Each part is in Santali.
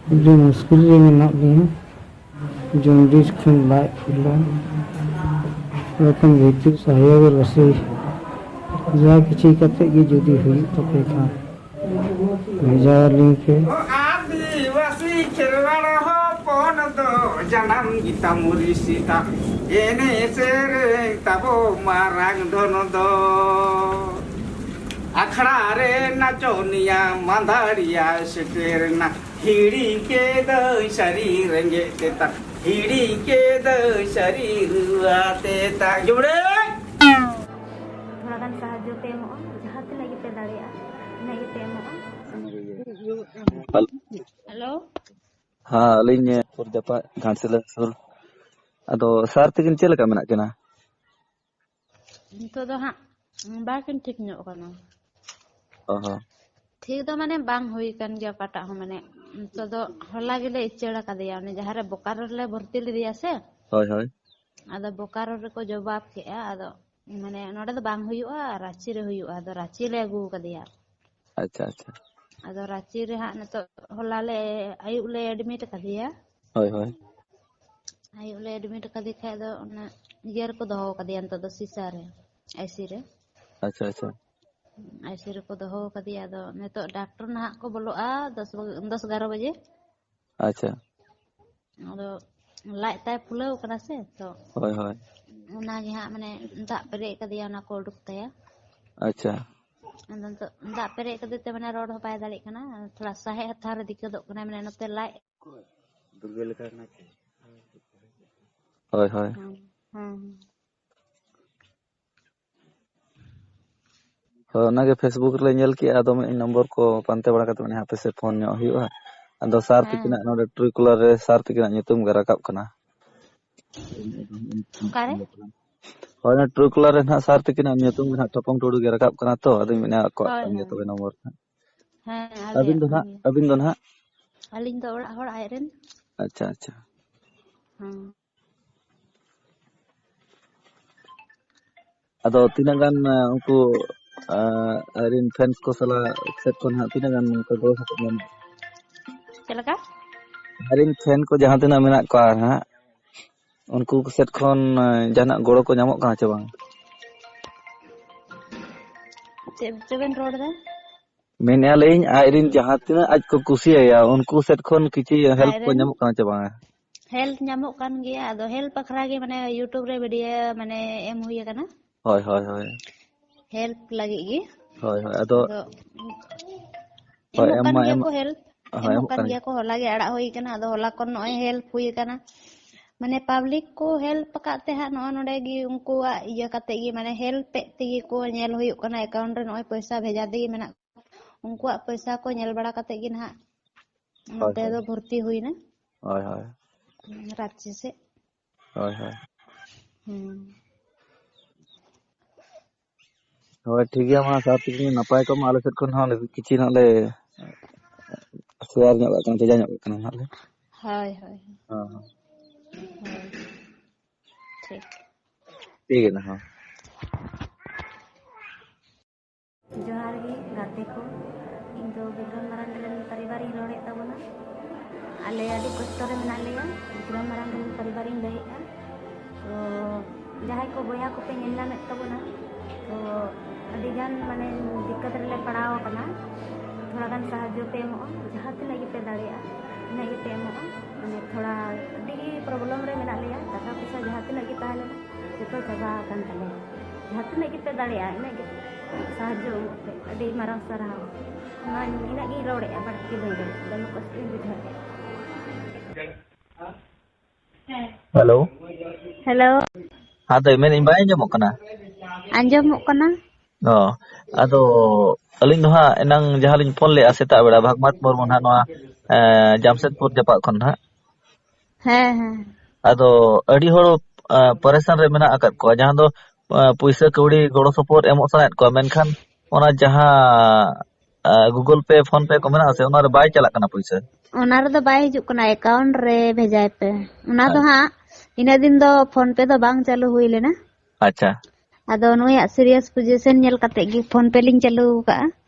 ᱟᱹᱰᱤ ᱢᱩᱥᱠᱤᱞ ᱨᱮ ᱢᱮᱱᱟᱜ ᱞᱤᱧᱟ ᱡᱚᱱᱰᱤᱥ ᱠᱷᱚᱱ ᱞᱟᱡ ᱯᱷᱩᱞᱟᱹ ᱮᱨᱚᱠᱚᱢ ᱵᱷᱤᱛᱤᱨ ᱥᱚᱦᱚᱭᱳᱜ ᱨᱟᱥᱤ যা কিছু কাতে গিয়ে যদি হুই তাপে খান ভেজা লিঙ্কে आदिवासी खेलवाड़ हो पौन दो जन्म गीता मुरी सीता एने सेरे तबो मारांग धन दो अखड़ा रे नचोनिया मांधाड़िया सेटेरना हिड़ी के द शरीर गे तेता हिड़ी के द शरीर आते ता जुड़े थोड़ा गान साहाଯ୍य पे एमो जहां तक लगी पे दाड़िया ina ite emo halo हाँ अलिंग पुरजपा घाटसिला सुर अदो सार तकिन चेल का मेना किना nito do ha bakin ठीक nyok kana ओहो ठीक do mane bang hui kan gya kata ho mane nito do hola gele ichera kadiya ne jahare bokaro le bharti le diya se होय होय ado bokaro re ko jawab ke ado mane node do bang huyu'a rachi re huyu'a ado rachi le agu kadiya अच्छा अच्छा ado rachi re ha nito hola le ayu le admit kadiya होय होय ayu le admit kadi kha do ona yer ko doho kadiya nito do sisa re IC re अच्छा अच्छा IC re ko doho kadiya ado nito doctor na ko bolo'a 10-11 baje अच्छा ado laj tay phulaw kana se to होय होय ona ge ha mane dak pere kadiya ona ko uduk taya अच्छा ado to dak pere kadi te mane rod ho pai dali kana thoda sahe hathar dikadok kana mane note laj होय होय होय ओनागे फेसबुक रे नेल की आदो मे नंबर को पांते बड़ा कते माने हापे से फोन ᱧᱚᱜ हुआ आदो सार तकिना नोडे ट्रिकुलर रे सार तकिना nyutum ge rakap kana kare होय ना ट्रिकुलर रे ना सार तकिना nyutum ge टपंग टोडू ge rakap kana to आदो मेना को hoy kan ge तबे नंबर ale अबिन दो ना alin do orak hor ay ren अच्छा अच्छा अदो तीना गान उनको आरिन फैंस को सला सेट को ना तीना गान उनको गो सकत मन chelaka आरिन फैन को जहां तीना मेना को हा उनको सेट खन जाना गोड़ो को नामक कहां चे बांग चेबन रोड रे मेने लेइन आरिन जहां तीना आज को खुशी है या उनको सेट खन किछि हेल्प को नामक कहां चे बांग help nyamok kan gya ado help akhra ge mane youtube re video mane em huya kana होय होय होय help lagi gi होय होय अदो emok kan एम्मा gya एम ko help होय emok kan gya ko hola ge adak hoy kana ado hola kon noy help huy kana mane public ko help pakate ha no node gi unku iya kate gi mane help pe tigi ko nyel huyuk kana account re noy paisa bheja degi mena unku paisa ko nyel bada kate gi na note do bhorti huy na होय होय रांची से होय होय होय ठीक है मा साथ की नपाय को माले सेट खन हां किछि ना ले शेयर ᱧᱚᱜ ᱠᱟᱱᱟ ᱛᱮᱡᱟ ᱧᱚᱜ ᱠᱟᱱᱟ ᱦᱟᱞᱮ हाय हाय हां ठीक ठीक है ना हां जोहार गे गाते को इन दो विक्रम मारांग रेन परिवार इन रोड़े तबना आले आदि कष्ट रे मेना लेया विक्रम मारांग रेन परिवार इन लहेगा तो जहां को बोया को पे नेला में तबना तो आदि गान माने दिक्कत रे ले पड़ाव कना थोड़ा गान साहाଯ୍य पे एमो जहां ते लगी पे दाड़िया ina ite emo माने थोड़ा आदि प्रॉब्लम रे मेना लेया टाका पैसा जहां ते लगी ताले जतो जगह kan tale जहां ते लगी पे दाड़िया ina ge साहाଯ୍य पे आदि मारांग सराव ना ina gi रोड़े बाकी बंदे दम कष्ट बुझा हेलो हेलो हां तो मैं इन बाय जमो कना आंजमok kana ओ आदो अलिन दोहा एनंग जहां लिन फोन ले सेता बेड़ा भागमत मुर्मु ना नोआ जामशेदपुर जपा खन हा हाँ आदो अडी होड़ परेशान रे मेना अकत को जहां दो पैसा कौड़ी गड़ो सपोर्ट एमो सनात को मेनखान ओना जहां गूगल पे फोन पे को मेना से ओना रे बाय चला कना पैसा ओना रे दो बाय हिजुक कना अकाउंट रे भेजाय पे ओना दो हां ina दिन दो फोन पे दो बांग चालू हुई लेना अच्छा ado nuya serious position nyel kate gi phone pe link चालू का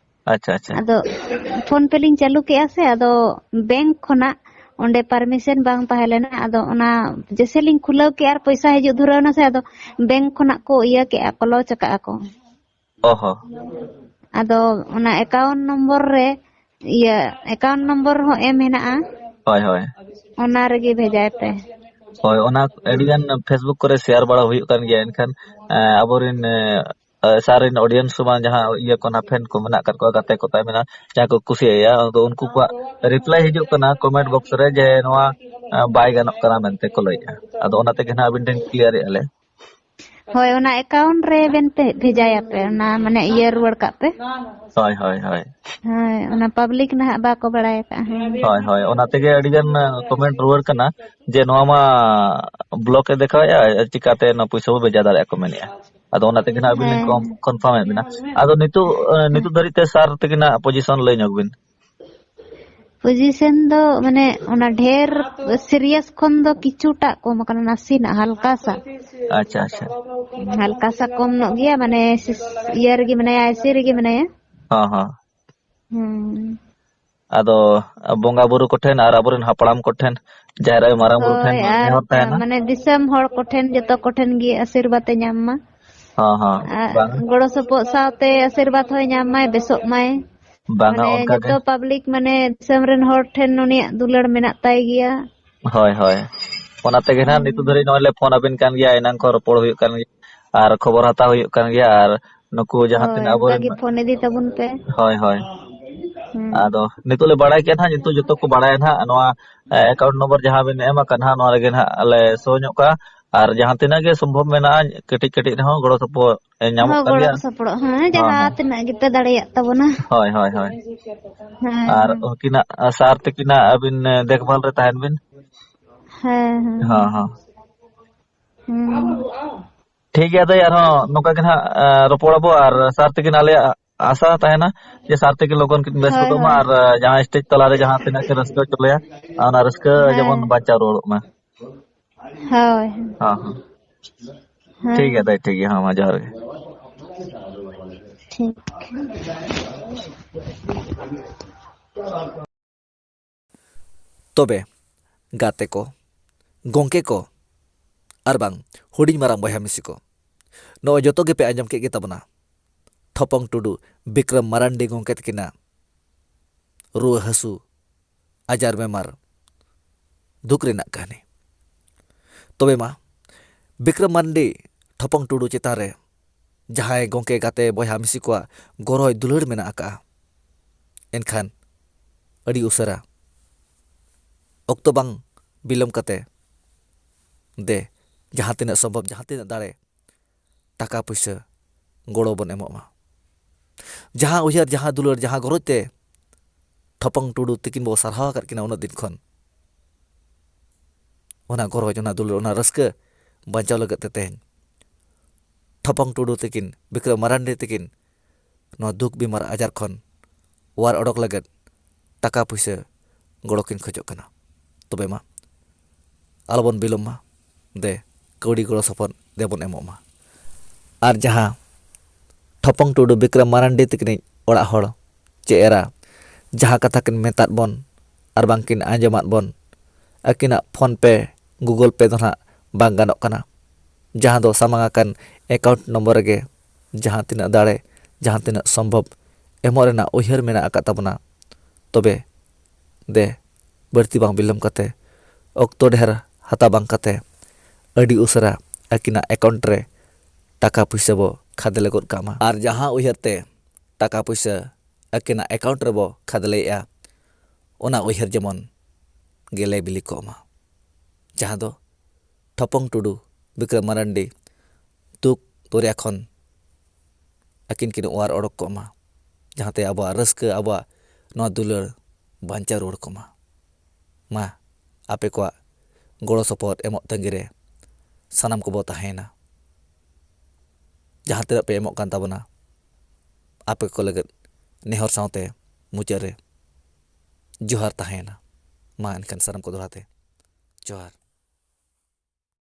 ᱟᱪᱪᱷᱟ ᱟᱪᱪᱷᱟ ᱟᱫᱚ ᱯᱷᱳᱱ ᱯᱮ ᱞᱤᱧ ᱪᱟᱹᱞᱩ ᱠᱮᱜᱼᱟ ᱥᱮ ᱟᱫᱚ ᱵᱮᱝᱠ ᱠᱷᱚᱱᱟᱜ ᱚᱸᱰे ᱯᱟᱨᱢᱤᱥᱚᱱ ᱵᱟᱝ ᱛᱟᱦᱮᱸ ᱞᱮᱱᱟ ᱟᱫᱚ ᱚᱱᱟ ᱡᱮᱥᱮ ᱞᱤᱧ ᱠᱷᱩᱞᱟᱹᱣ ᱠᱮᱜᱼᱟ ᱟᱨ ᱯᱚᱭᱥᱟ ᱦᱤᱡᱩᱜ ᱫᱷᱩᱨᱟᱹᱣ ᱮᱱᱟ ᱥᱮ ᱟᱫᱚ ᱵᱮᱝᱠ ᱠᱷᱚᱱᱟᱜ ᱠᱚ ᱤᱭᱟᱹ ᱠᱮᱜᱼᱟ ᱠᱚ ᱞᱚᱪ ᱟᱠᱟᱜᱼᱟ ᱠᱚ ᱚ ᱦᱚᱸ ᱟᱫᱚ ᱚᱱᱟ ᱮᱠᱟᱣᱩᱱᱴ ᱱᱚᱢᱵᱚᱨ ᱨᱮ ᱤᱭᱟᱹ ᱮᱠᱟᱣᱩᱱᱴ ᱱᱚᱢᱵᱚᱨ ᱦᱚᱸ ᱮᱢ ᱦᱮᱱᱟᱜᱼᱟ ᱦᱳᱭ ᱦᱳᱭ ᱚᱱᱟ ᱨᱮᱜᱮ ᱵᱷᱮᱡᱟᱭ ᱯᱮ ᱦᱳᱭ ᱚᱱᱟ ᱟᱹᱰᱤᱜᱟᱱ ᱯᱷᱮᱥᱵᱩᱠ ᱠᱚᱨᱮ ᱥᱮᱭᱟᱨ ᱵᱟᱲᱟ ᱦᱩᱭᱩᱜ ᱠᱟᱱ ᱜᱮᱭᱟ ᱮᱱᱠᱷᱟᱱ ᱟᱵᱚᱨᱮᱱ ᱥᱟᱨ ᱨᱮᱱ ᱚᱰᱤᱭᱮᱱᱥ ᱵᱟᱝ ᱡᱟᱦᱟᱸ ᱤᱭᱟᱹ ᱠᱚ ᱯᱷᱮᱱ ᱠᱚ ᱢᱮᱱᱟᱜ ᱟᱠᱟᱫ ᱠᱚᱣᱟ ᱜᱟᱛᱮ ᱠᱚ ᱛᱟᱭ ᱢᱮᱱᱟᱜ ᱡᱟᱦᱟᱸ ᱠᱚ ᱠᱩᱥᱤᱭᱟᱭᱟ ᱟᱫᱚ ᱩᱱᱠᱩ ᱠᱚᱣᱟᱜ ᱨᱤᱯᱞᱟᱭ ᱦᱤᱡᱩᱜ ᱠᱟᱱᱟ ᱠᱚᱢᱮᱱᱴ ᱵᱚᱠᱥ ᱨᱮ ᱡᱮ ᱱᱚᱣᱟ ᱵᱟᱭ ᱜᱟᱱᱚᱜ ᱠᱟᱱᱟ ᱢᱮᱱᱛᱮ ᱠᱚ ᱞᱟᱹᱭᱮᱜᱼᱟ ᱟᱫᱚ ᱚᱱᱟ ᱛᱮᱜᱮ ᱱᱟᱜ ᱟᱵᱤᱱ ᱴᱷᱮᱱ ᱠᱞᱤᱭᱟᱨᱮᱜᱼᱟ ᱞᱮ ᱦᱳᱭ ᱚᱱᱟ ᱮᱠᱟᱣᱩᱱᱴ ᱨᱮ ᱵᱮᱱ ᱵᱷᱮᱡᱟᱭᱟᱯᱮ ᱚᱱᱟ ᱢᱟᱱᱮ ᱤᱭᱟᱹ ᱨᱩᱣᱟᱹᱲ ᱠᱟᱜ ᱯᱮ ᱦᱳᱭ ᱦᱳᱭ ᱦᱳᱭ ᱦᱳᱭ ᱚᱱᱟ ᱯᱟᱵᱽᱞᱤᱠ ᱱᱟᱦᱟᱜ ᱵᱟᱠᱚ ᱵᱟᱲᱟᱭ ᱟᱠᱟᱜᱼᱟ ᱦᱳᱭ ᱦᱳᱭ ᱚᱱᱟ ᱛᱮᱜᱮ ᱟᱹᱰᱤᱜᱟᱱ ᱠᱚᱢᱮᱱᱴ ᱨᱩᱣᱟᱹᱲ ᱠᱟᱱᱟ ᱡᱮ ᱱᱚᱣᱟ ᱢᱟ ᱵᱞᱚᱠ ᱮ ᱫᱮᱠᱷᱟᱣᱮᱜᱼᱟ ᱪᱤᱠᱟᱛᱮ ᱱᱚᱣᱟ ᱯᱚᱭᱥᱟ ᱵᱚ ᱵᱷᱮᱡᱟ ᱫᱟᱲᱮᱭᱟᱜᱼᱟ ᱠᱚ ᱢᱮᱱᱮᱫᱼᱟ ᱟᱫᱚ ᱚᱱᱟ ᱛᱮᱜᱮ ᱱᱟᱜ ᱟᱹᱵᱤᱱ ᱞᱤᱧ ᱦᱮᱸ ᱠᱚᱱᱯᱷᱟᱨᱢᱮᱫ ᱵᱮᱱᱟ ᱟᱫᱚ ᱱᱤᱛᱚᱜ ᱫᱷᱟᱹᱨᱤᱡ ᱛᱮ ᱥᱟᱨ ᱛᱮᱜᱮᱱᱟᱜ ᱯᱚᱡᱤᱥᱚᱱ ᱞᱟᱹᱭ ᱧᱚᱜ ᱵᱤᱱ ᱯᱚᱡᱤᱥᱚᱱ ᱫᱚ ᱢᱟᱱᱮ ᱚᱱᱟ ᱰᱷᱮᱨ ᱥᱤᱨᱤᱭᱟᱥ ᱠᱷᱚᱱ ᱫᱚ ᱠᱤᱪᱷᱩᱴᱟᱜ ᱠᱚᱢ ᱟᱠᱟᱱᱟ ᱱᱟᱥᱮᱱᱟᱜ ᱦᱟᱞᱠᱟ ᱥᱟ ᱟᱪᱪᱷᱟ ᱟᱪᱪᱷᱟ ᱦᱟᱞᱠᱟ ᱥᱟ ᱠᱚᱢ ᱧᱚᱜ ᱜᱮᱭᱟ ᱢᱟᱱᱮ ᱤᱭᱟᱹ ᱨᱮᱜᱮ ᱢᱮᱱᱟᱭᱟ ᱟᱭᱥᱤ ᱨᱮᱜᱮ ᱢᱮᱱᱟᱭᱟ ᱦᱚᱸ ᱦᱚᱸ ᱦᱩᱸ ᱟᱫᱚ ᱵᱚᱸᱜᱟ ᱵᱩᱨᱩ ᱠᱚᱴᱷᱮᱱ ᱟᱨ ᱟᱵᱚᱨᱮᱱ ᱦᱟᱯᱲᱟᱢ ᱠᱚᱴᱷᱮᱱ ᱡᱟᱦᱮᱨ ᱟᱭᱳ ᱢᱟᱨᱟᱝ ᱵᱩᱨᱩ ᱴᱷᱮᱱ ᱦᱳᱭ ᱟᱨ ᱱᱮᱦᱚᱨ ᱛᱟᱦᱮᱱᱟ ᱢᱟᱱᱮ ᱫᱤᱥᱚᱢ ᱦᱚᱲ ᱠᱚᱴᱷᱮᱱ ᱡᱚᱛᱚ ᱠᱚᱴᱷᱮᱱ ᱜᱮ ᱟᱥᱤᱨᱵᱟᱫᱽ ᱮ ᱧᱟᱢ ᱢᱟ ᱦᱚᱸ ᱦᱚᱸ ᱵᱟᱝ ᱜᱚᱲᱚ ᱥᱚᱯᱚᱦᱚᱫ ᱥᱟᱶᱛᱮ ᱟᱥᱤᱨᱵᱟᱫᱽ ᱦᱚᱸᱭ ᱧᱟᱢ ᱢᱟᱭ ᱵᱮᱥᱚᱜ ᱢᱟᱭ ᱵᱟᱝᱟ ᱢᱟᱱᱮ ᱚᱱᱠᱟᱜᱮ ᱡᱚᱛᱚ ᱯᱟᱵᱽᱞᱤᱠ ᱢᱟᱱᱮ ᱫᱤᱥᱚᱢ ᱨᱮᱱ ᱦᱚᱲ ᱴᱷᱮᱱ ᱩᱱᱤᱭᱟᱜ ᱫᱩᱞᱟᱹᱲ ᱢᱮᱱᱟᱜ ᱛᱟᱭ ᱜᱮᱭᱟ ᱦᱳᱭ ᱦᱳᱭ ᱚᱱᱟ ᱛᱮᱜᱮ ᱱᱟᱜ ᱱᱤᱛᱚᱜ ᱫᱷᱟᱹᱨᱤᱡ ᱱᱚᱜᱼᱚᱭ ᱞᱮ ᱯᱷᱳᱱ ᱟᱵᱤᱱ ᱠᱟᱱ ᱜᱮᱭᱟ ᱮᱱᱟᱝ ᱠᱷᱚᱱ ᱨᱚᱯᱚᱲ ᱦᱩᱭᱩᱜ ᱠᱟᱱ ᱜᱮᱭᱟ ᱟᱨ ᱠᱷᱚᱵᱚᱨ ᱦᱟᱛᱟᱣ ᱦᱩᱭᱩᱜ ᱠᱟᱱ ᱜᱮᱭᱟ ᱟᱨ ᱱᱩᱠᱩ ᱡᱟᱦᱟᱸ ᱦᱳᱭ ᱛᱤᱱᱟᱹᱜ ᱟᱵᱚᱨᱮᱱ ᱚᱱᱠᱟᱜᱮ ᱯᱷᱳᱱ ᱤᱫᱤ ᱛᱟᱵᱚᱱ ᱯᱮ ᱦᱳᱭ ᱦᱳᱭ ᱦᱩᱸ ᱟᱫᱚ ᱱᱤᱛᱚᱜ ᱞᱮ ᱵᱟᱲᱟᱭ ᱠᱮᱫᱟ ᱦᱟᱸᱜ ᱱᱤᱛᱚᱜ ᱡᱚᱛᱚ ᱠᱚ ᱵᱟᱲᱟᱭᱟ ᱦᱟᱸᱜ ᱱᱚᱣᱟ ᱮᱠᱟᱩᱱᱴ ᱱᱚᱢᱵᱚᱨ ᱡᱟᱦᱟᱸ ᱵᱤᱱ ᱮᱢ ᱟᱠᱟᱫ ᱦᱟᱸᱜ ᱱᱚᱣᱟ ᱨᱮᱜᱮ ᱦᱟᱸᱜ ᱞᱮ ᱥᱳ ᱧᱚᱜ ᱠᱟᱜᱼᱟ ᱟᱨ ᱡᱟᱦᱟᱸ ᱛᱤᱱᱟᱹᱜ ᱜᱮ ᱥᱚᱢᱵᱷᱚᱵ ᱢᱮᱱᱟᱜᱼᱟ ᱠᱟᱹᱴᱤᱡ ᱠᱟᱹᱴᱤᱡ ᱨᱮᱦᱚᱸ ᱜᱚᱲᱚ ᱥᱚᱯᱚᱦᱚᱫ ᱧᱟᱢᱚᱜ ᱦᱚᱸ ᱠᱟᱱ ᱜᱚᱲᱚ ᱜᱮᱭᱟ ᱥᱚᱯᱚᱲᱚᱜ ᱦᱮᱸ ᱦᱚᱸ ᱡᱟᱦᱟᱸ ᱦᱚᱸ ᱛᱤᱱᱟᱹᱜ ᱜᱮᱯᱮ ᱫᱟᱲᱮᱭᱟᱜ ᱛᱟᱵᱚᱱᱟ ᱦᱳᱭ ᱦᱳᱭ ᱦᱳᱭ ᱟᱨ ᱦᱮᱸ ᱩᱱᱠᱤᱱᱟᱜ ᱥᱟᱨ ᱛᱮᱠᱤᱱᱟᱜ ᱟᱹᱵᱤᱱ ᱫᱮᱠᱵᱷᱟᱞ ᱨᱮ ᱛᱟᱦᱮᱱ ᱵᱤᱱ ᱦᱮᱸ ᱦᱚᱸ ᱦᱚᱸ ᱦᱮᱸ ᱴᱷᱤᱠ ᱜᱮᱭᱟ ᱫᱟᱹᱭ ᱟᱨᱦᱚᱸ ᱱᱚᱝᱠᱟ ᱜᱮ ᱱᱟᱜ ᱨᱚᱯᱚᱲ ᱟᱵᱚ ᱟᱨ ᱥᱟᱨ ᱛᱮᱠᱤᱱ ᱟᱞᱮᱭᱟᱜ ᱟᱥᱟ ᱛᱟᱦᱮᱱᱟ ᱡᱮ ᱥᱟᱨ ᱛᱮᱜᱮ ᱞᱚᱜᱚᱱ ᱠᱤᱱ ᱵᱮᱥ ᱦᱳᱭ ᱜᱚᱫᱚᱜ ᱢᱟ ᱦᱳᱭ ᱟᱨ ᱡᱟᱦᱟᱸ ᱥᱴᱮᱡᱽ ᱛᱟᱞᱟᱨᱮ ᱡᱟᱦᱟᱸ ᱛᱤᱱᱟᱹᱜ ᱠᱤᱱ ᱨᱟᱹᱥᱠᱟᱹ ᱦᱚᱪᱚ ᱞᱮᱭᱟ ᱚᱱᱟ ᱨᱟᱹᱥᱠᱟᱹ ᱡᱮᱢᱚᱱ ᱦᱮᱸ ᱵᱟᱧᱪᱟᱣ ᱨᱩᱣᱟᱹᱲᱚᱜ ᱢᱟ ᱦᱳᱭ ᱦᱚᱸ ᱦᱚᱸ ᱴᱷᱤᱠ ᱦᱮᱸ ᱜᱮᱭᱟ ᱫᱟᱹᱭ ᱴᱷᱤᱠ ᱜᱮᱭᱟ ᱦᱚᱸ ᱢᱟ ᱡᱚᱦᱟᱨ ᱜᱮ ᱴᱷᱤᱠ ᱛᱚᱵᱮ ᱜᱟᱛᱮ ᱠᱚ ᱜᱚᱝᱠᱮ ko ᱟᱨ ᱵᱟᱝ ᱦᱩᱰᱤᱧ ᱢᱟᱨᱟᱝ ᱵᱚᱭᱦᱟ ᱢᱤᱥᱤ ᱠᱚ ᱱᱚᱜᱼᱚᱭ ᱡᱚᱛᱚ ᱜᱮᱯᱮ ᱟᱸᱡᱚᱢ ᱠᱮᱫ ᱜᱮ ᱛᱟᱵᱚᱱᱟ ᱴᱷᱚᱯᱚᱝ ᱴᱩᱰᱩ ᱵᱤᱠᱨᱚᱢ ᱢᱟᱨᱟᱱᱰᱤ ᱜᱚᱝᱠᱮ ᱛᱟᱹᱠᱤᱱᱟᱜ ᱨᱩᱣᱟᱹ ᱦᱟᱹᱥᱩ ᱟᱡᱟᱨ ᱵᱮᱢᱟᱨ ᱫᱩᱠ ᱨᱮᱱᱟᱜ ᱠᱟᱹᱦᱱᱤ ᱛᱚᱵᱮ ᱢᱟ ᱵᱤᱠᱨᱚᱢ ᱢᱟᱨᱟᱱᱰᱤ ᱴᱷᱚᱯᱚᱝ ᱴᱩᱰᱩ ᱪᱮᱛᱟᱱ ᱨᱮ ᱡᱟᱦᱟᱸᱭ ᱜᱚᱝᱠᱮ ᱜᱟᱛᱮ ᱵᱚᱭᱦᱟ ᱢᱤᱥᱤ ᱠᱚᱣᱟᱜ ᱜᱚᱨᱚᱭ ᱫᱩᱞᱟᱹᱲ ᱢᱮᱱᱟᱜ ᱟᱠᱟᱜᱼᱟ ᱮᱱᱠᱷᱟᱱ ᱟᱹᱰᱤ ᱩᱥᱟᱹᱨᱟ ᱚᱠᱛᱚ ᱵᱟᱝ ᱵᱤᱞᱚᱢ ᱠᱟᱛᱮ ᱫᱮ ᱡᱟᱦᱟᱸ ᱛᱤᱱᱟᱹᱜ ᱥᱚᱢᱵᱷᱚᱵ ᱡᱟᱦᱟᱸ ᱛᱤᱱᱟᱹᱜ ᱫᱟᱲᱮ ᱴᱟᱠᱟ ᱯᱩᱭᱥᱟᱹ ᱜᱚᱲᱚ ᱵᱚᱱ ᱮᱢᱚᱜ ᱢᱟ ᱡᱟᱦᱟᱸ ᱩᱭᱦᱟᱹᱨ ᱡᱟᱦᱟᱸ ᱫᱩᱞᱟᱹᱲ ᱡᱟᱦᱟᱸ ᱜᱚᱨᱚᱡᱽ ᱛᱮ ᱴᱷᱚᱯᱚᱝ ᱴᱩᱰᱩ ᱛᱤᱠᱤᱱ ᱵᱚ ᱥᱟᱨᱦᱟᱣ ᱟᱠᱟᱫ ᱠᱤᱱᱟ ᱩᱱᱟᱹᱜ ᱫᱤᱱ ᱠᱷᱚᱱ ᱚᱱᱟ ᱜᱚᱨᱚᱡᱽ ᱚᱱᱟ ᱫᱩᱞᱟᱹᱲ ᱚᱱᱟ ᱨᱟᱹᱥᱠᱟᱹ ᱵᱟᱧᱪᱟᱣ ᱞᱟᱹᱜᱤᱫ ᱛᱮ ᱛᱮᱦᱮᱧ ᱴᱷᱚᱯᱚᱝ ᱴᱩᱰᱩ ᱛᱤᱠᱤᱱ ᱵᱤᱠᱨᱚᱢ ᱢᱟᱨᱟᱱᱰᱤ ᱛᱤᱠᱤᱱ ᱱᱚᱣᱟ ᱫᱩᱠ ᱵᱤᱢᱟᱨ ᱟᱡᱟᱨ ᱠᱷᱚᱱ ᱚᱣᱟᱨ ᱚᱰᱚᱠ ᱞᱟᱹᱜᱤᱫ ᱴᱟᱠᱟ ᱯᱩᱭᱥᱟᱹ ᱜᱚᱲᱚ ᱠᱤᱱ ᱠᱷᱚᱡᱚᱜ ᱠᱟᱱᱟ ᱛᱚᱵᱮ ᱢᱟ ᱟᱞᱚᱵᱚᱱ ᱵᱤᱞᱚᱢ ᱢᱟ ᱫᱮ ᱠᱟᱹᱣᱰᱤ ᱜᱚᱲᱚ ᱥᱚᱯᱚᱦᱚᱫ ᱫᱮᱵᱚᱱ ᱮᱢᱚᱜ ᱢᱟ ᱟᱨ ᱡᱟᱦᱟᱸ ᱴᱷᱚᱯᱚᱝ ᱴᱩᱰᱩ ᱵᱤᱠᱨᱚᱢ ᱢᱟᱨᱟᱱᱰᱤ ᱛᱤᱠᱤᱱᱤᱡ ᱚᱲᱟᱜ ᱦᱚᱲ ᱪᱮ ᱮᱨᱟ ᱡᱟᱦᱟᱸ ᱠᱟᱛᱷᱟ ᱠᱤᱱ ᱢᱮᱛᱟᱫ ᱵᱚᱱ ᱟᱨ ᱵᱟᱝᱠᱤᱱ ᱟᱸᱡᱚᱢᱟᱫ ᱵᱚᱱ ᱟᱹᱠᱤᱱᱟᱜ ᱯᱷᱳᱱ ᱯᱮ ᱜᱩᱜᱩᱞ ᱯᱮ ᱫᱚ ᱱᱟᱜ ᱵᱟᱝ ᱜᱟᱱᱚᱜ ᱠᱟᱱᱟ ᱡᱟᱦᱟᱸ ᱫᱚ ᱥᱟᱢᱟᱝ ᱟᱠᱟᱱ ᱮᱠᱟᱣᱩᱱᱴ ᱱᱚᱢᱵᱚᱨ ᱨᱮᱜᱮ ᱡᱟᱦᱟᱸ ᱛᱤᱱᱟᱹᱜ ᱫᱟᱲᱮ ᱡᱟᱦᱟᱸ ᱛᱤᱱᱟᱹᱜ ᱥᱚᱢᱵᱷᱚᱵ ᱮᱢᱚᱜ ᱨᱮᱱᱟᱜ ᱩᱭᱦᱟᱹᱨ ᱢᱮᱱᱟᱜ ᱟᱠᱟᱫ ᱛᱟᱵᱚᱱᱟ ᱛᱚᱵᱮ ᱫᱮ ᱵᱟᱹᱲᱛᱤ ᱵᱟᱝ ᱵᱤᱞᱚᱢ ᱠᱟᱛᱮ ᱚᱠᱛᱚ ᱰᱷᱮᱨ ᱦᱟᱛᱟᱣ ᱵᱟᱝ ᱠᱟᱛᱮ ᱟᱹᱰᱤ ᱩᱥᱟᱹᱨᱟ ᱟᱹᱠᱤᱱᱟᱜ ᱮᱠᱟᱣᱩᱱᱴ ᱨᱮ ᱴᱟᱠᱟ ᱯᱩᱭᱥᱟᱹ ᱵᱚ ᱠᱷᱟᱫᱽᱞᱮ ᱜᱚᱫ ᱠᱟᱜ ᱢᱟ ᱟᱨ ᱡᱟᱦᱟᱸ ᱩᱭᱦᱟᱹᱨ te ᱴᱟᱠᱟ ᱯᱩᱭᱥᱟᱹ ᱟᱹᱠᱤᱱᱟᱜ ᱮᱠᱟᱣᱩᱱᱴ ᱨᱮᱵᱚ ᱠᱷᱟᱫᱽᱞᱮᱭᱮᱜᱼᱟ ᱚᱱᱟ ᱩᱭᱦᱟᱹᱨ ᱡᱮᱢᱚᱱ ᱜᱮᱞᱮ ᱵᱤᱞᱤ ᱠᱚᱜ ᱢᱟ ᱡᱟᱦᱟᱸ ᱫᱚ ᱴᱷᱚᱯᱚᱝ ᱴᱩᱰᱩ ᱵᱤᱠᱨᱚᱢ ᱢᱟᱨᱟᱱᱰᱤ ᱫᱩᱠ ᱫᱚᱨᱭᱟ ᱠᱷᱚᱱ ᱟᱹᱠᱤᱱ ᱠᱤᱱ ᱚᱣᱟᱨ ᱚᱰᱚᱠ ᱠᱚᱜ ᱢᱟ ᱡᱟᱦᱟᱸᱛᱮ ᱟᱵᱚᱣᱟᱜ ᱨᱟᱹᱥᱠᱟᱹ ᱟᱵᱚᱣᱟᱜ ᱱᱚᱣᱟ ᱫᱩᱞᱟᱹᱲ ᱵᱟᱧᱪᱟᱣ ᱨᱩᱣᱟᱹᱲ ᱠᱚᱜ ᱢᱟ ᱟᱯᱮ ᱠᱚᱣᱟᱜ ᱜᱚᱲᱚ ᱥᱚᱯᱚᱦᱚᱫ ᱮᱢᱚᱜ ᱛᱟᱺᱜᱤᱨᱮ ᱥᱟᱱᱟᱢ ᱠᱚᱵᱚ ᱛᱟᱦᱮᱸᱭᱮᱱᱟ ᱡᱟᱦᱟᱸ ᱛᱤᱱᱟᱹᱜ ᱯᱮ ᱮᱢᱚᱜ ᱠᱟᱱ ᱛᱟᱵᱚᱱᱟ ᱟᱯᱮ ᱠᱚ ᱞᱟᱹᱜᱤᱫ ᱱᱮᱦᱚᱨ ᱥᱟᱶᱛᱮ ᱢᱩᱪᱟᱹᱫ ᱨᱮ ᱡᱚᱦᱟᱨ ᱛᱟᱦᱮᱸᱭᱮᱱᱟ ᱢᱟ ᱮᱱᱠᱷᱟᱱ ᱥᱟᱱᱟᱢ ᱠᱚ ᱫᱚᱦᱲᱟᱛᱮ ᱡᱚᱦᱟᱨ